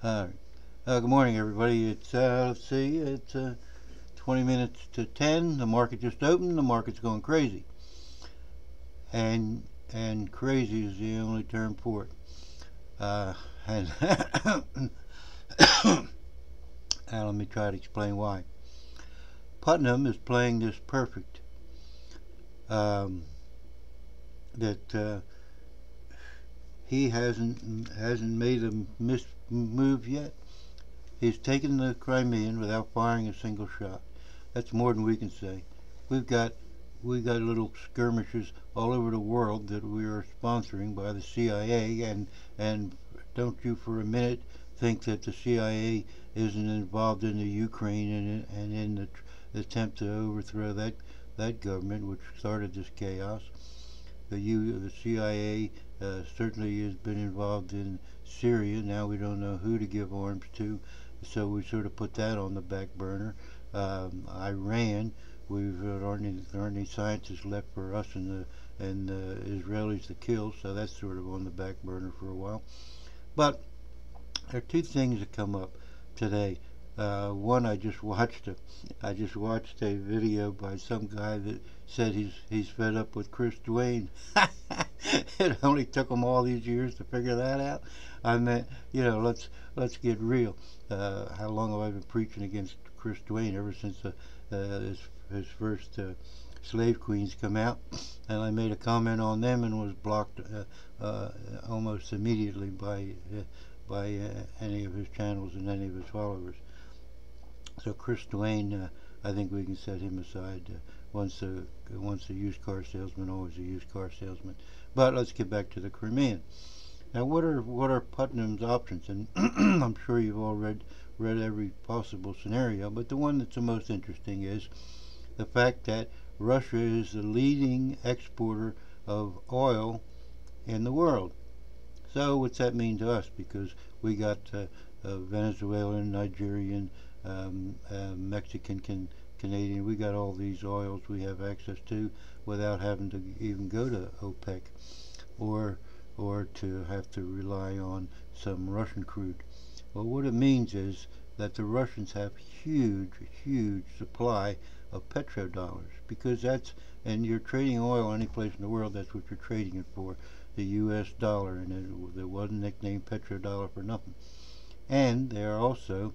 Uh, Good morning, everybody. Let's see, it's 20 minutes to 10. The market just opened. The market's going crazy, and and crazy is the only term for it. And now let me try to explain why. Putnam is playing this perfect. Um, that he hasn't made a move yet. He's taken the Crimean without firing a single shot. That's more than we can say. We've got we got little skirmishes all over the world that we are sponsoring by the CIA, and don't you for a minute think that the CIA isn't involved in the Ukraine and in the attempt to overthrow that government which started this chaos. The CIA certainly has been involved in Syria. Now we don't know who to give arms to, so we sort of put that on the back burner. Iran, there aren't any scientists left for us and the Israelis to kill, so that's sort of on the back burner for a while. But there are two things that come up today. One, I just watched a video by some guy that said he's fed up with Chris DUANE. It only took him all these years to figure that out. I mean, let's get real. How long have I been preaching against Chris DUANE? Ever since his first slave queens come out, and I made a comment on them and was blocked almost immediately by any of his channels and any of his followers. So Chris DUANE, I think we can set him aside. Once a used car salesman, always a used car salesman. But let's get back to the Crimean. Now, what are Putnam's options? And I'm sure you've all read every possible scenario, but the one that's the most interesting is the fact that Russia is the leading exporter of oil in the world. So what's that mean to us? Because we got Venezuelan, Nigerian, Mexican, Canadian. We got all these oils we have access to without having to even go to OPEC or to have to rely on some Russian crude. Well, what it means is that the Russians have huge supply of petrodollars because and you're trading oil any place in the world. That's what you're trading it for, the U.S. dollar, and it wasn't nicknamed petrodollar for nothing. And they are also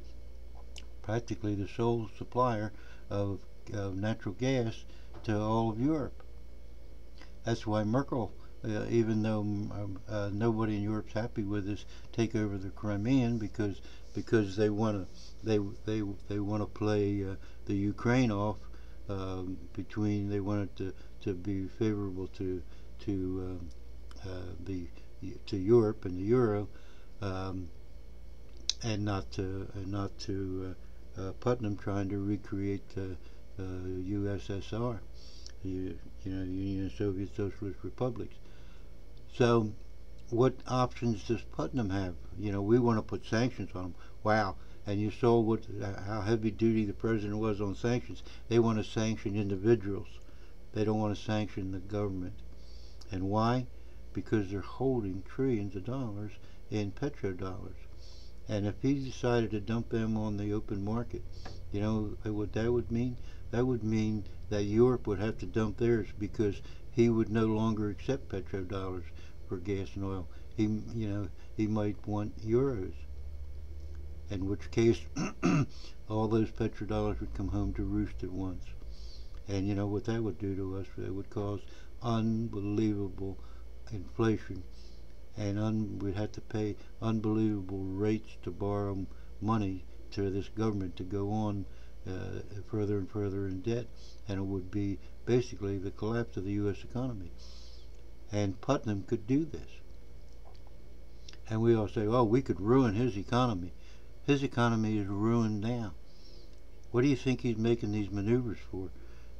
practically the sole supplier of natural gas to all of Europe. That's why Merkel, even though nobody in Europe's happy with this takeover of the Crimean, because they want to play the Ukraine off between they want it to be favorable to the to Europe and the euro, um, and not to Putnam trying to recreate the USSR, the Union of Soviet Socialist Republics. So, what options does Putnam have? We want to put sanctions on them. Wow! And you saw how heavy duty the president was on sanctions. They want to sanction individuals. They don't want to sanction the government. And why? Because they're holding trillions of dollars in petrodollars. And if he decided to dump them on the open market, you know what that would mean? That would mean that Europe would have to dump theirs because he would no longer accept petrodollars for gas and oil. He might want euros, in which case all those petrodollars would come home to roost at once. And you know what that would do to us? It would cause unbelievable inflation, and we'd have to pay unbelievable rates to borrow money to this government to go on further and further in debt, and it would be basically the collapse of the U.S. economy. And Putnam could do this. And we all say, oh, we could ruin his economy. His economy is ruined now. What do you think he's making these maneuvers for?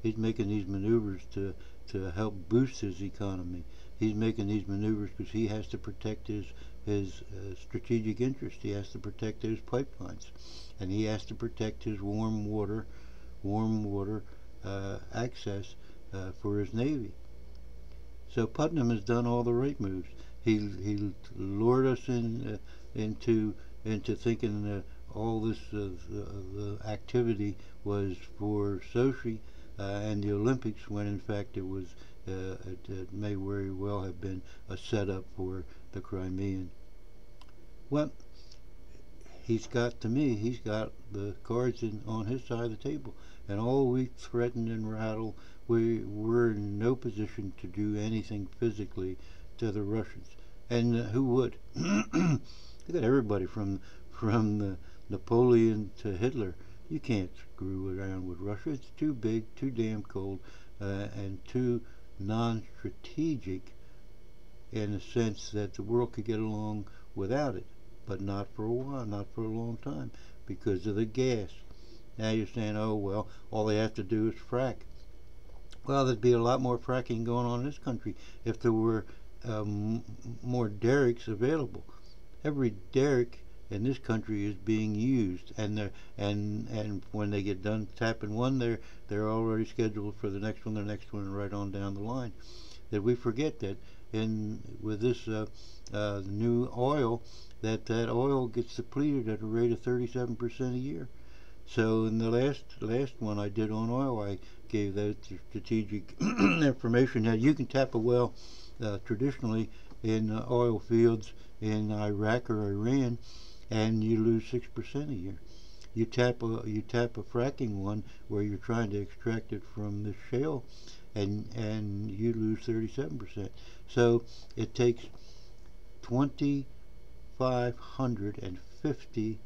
He's making these maneuvers to help boost his economy. He's making these maneuvers because he has to protect his strategic interest. He has to protect those pipelines, and he has to protect his warm water access for his navy. So Putnam has done all the right moves. He lured us into into thinking that all this the activity was for Sochi and the Olympics, when in fact it may very well have been a setup for the Crimean. Well, he's got the cards on his side of the table, and all we threaten and rattle, we're in no position to do anything physically to the Russians. And who would? Look at everybody from Napoleon to Hitler. You can't screw around with Russia. It's too big, too damn cold, and too non-strategic in the sense that the world could get along without it, but not for a while, not for a long time, because of the gas. Now you're saying, oh well, all they have to do is frack. Well, there'd be a lot more fracking going on in this country if there were more derricks available. Every derrick in this country is being used, and when they get done tapping one, they're already scheduled for the next one, and right on down the line. That we forget that in with this new oil, that oil gets depleted at a rate of 37% a year. So in the last one I did on oil, I gave that strategic information that you can tap a well traditionally in oil fields in Iraq or Iran, and you lose 6% a year. You tap a fracking one where you're trying to extract it from the shale, and you lose 37%. So it takes 2,550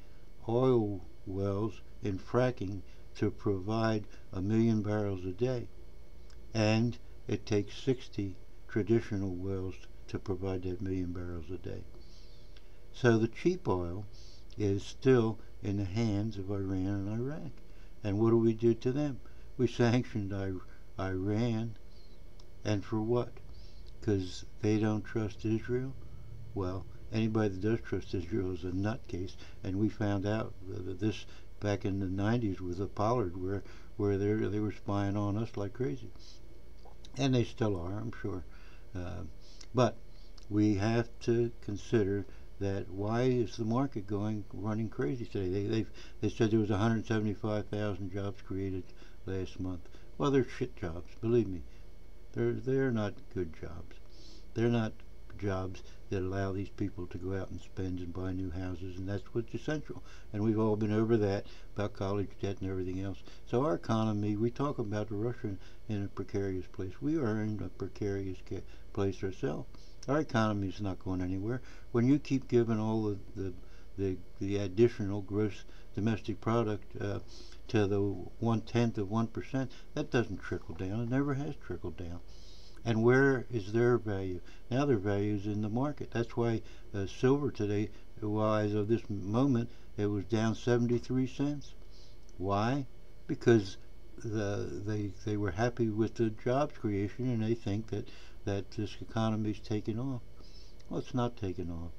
oil wells in fracking to provide 1 million barrels a day, and it takes 60 traditional wells to provide that 1 million barrels a day. So the cheap oil is still in the hands of Iran and Iraq. And what do we do to them? We sanctioned Iran, and for what? Because they don't trust Israel? Well, anybody that does trust Israel is a nutcase, and we found out that this back in the 90s with the Pollard, where they were spying on us like crazy, and they still are, I'm sure. But we have to consider that why is the market running crazy today? They said there was 175,000 jobs created last month. Well, they're shit jobs, believe me. They're not good jobs. They're not jobs that allow these people to go out and spend and buy new houses, and that's what's essential. And we've all been over that about college debt and everything else. So our economy, we talk about Russia in a precarious place. We are in a precarious place ourselves. Our economy is not going anywhere. When you keep giving all the additional gross domestic product to the 1/10 of 1%, that doesn't trickle down. It never has trickled down. And where is their value? Now their value is in the market. That's why silver today, well, as of this moment, it was down 73 cents. Why? Because they were happy with the jobs creation, and they think that this economy is taking off. Well, it's not taking off.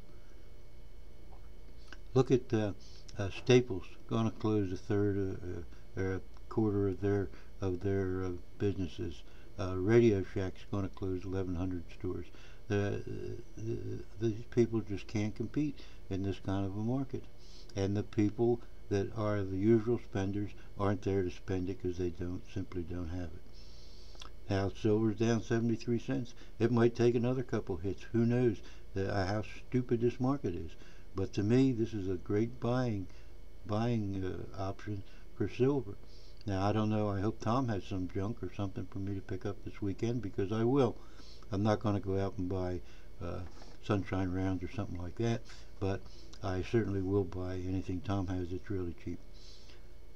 Look at Staples going to close a third or a quarter of their businesses. Radio Shack's going to close 1,100 stores. These people just can't compete in this kind of a market, and the people that are the usual spenders aren't there to spend it because they simply don't have it. Now silver's down 73 cents. It might take another couple hits. Who knows how stupid this market is? But to me, this is a great buying option for silver. Now I don't know. I hope Tom has some junk or something for me to pick up this weekend, because I will. I'm not going to go out and buy sunshine rounds or something like that, but I certainly will buy anything Tom has that's really cheap.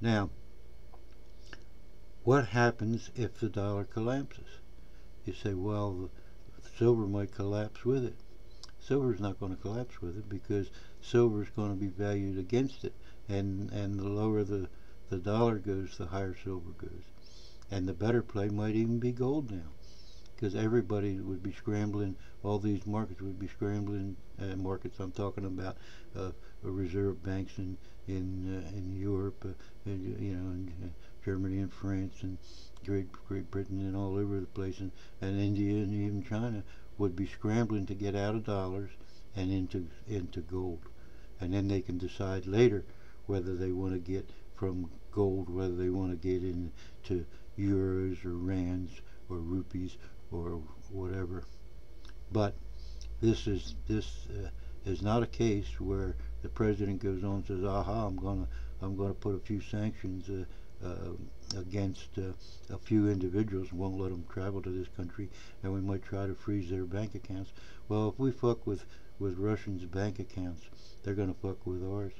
Now, what happens if the dollar collapses? You say, well, silver might collapse with it. Silver's not going to collapse with it, because silver is going to be valued against it, and the lower the dollar goes, the higher silver goes. And the better play might even be gold now, because everybody would be scrambling. All these markets would be scrambling. Markets I'm talking about, reserve banks in Europe, in Germany and France and Great Britain and all over the place, and India and even China would be scrambling to get out of dollars and into gold. and then they can decide later whether they want to get from gold, whether they want to get into euros or rands or rupees or whatever. But this is not a case where the president goes on and says, "Aha, I'm gonna put a few sanctions against a few individuals, won't let them travel to this country, and we might try to freeze their bank accounts." Well, if we fuck with Russians' bank accounts, they're gonna fuck with ours,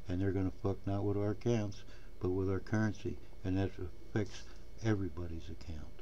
and they're gonna fuck not with our accounts, but with our currency, and that affects everybody's account.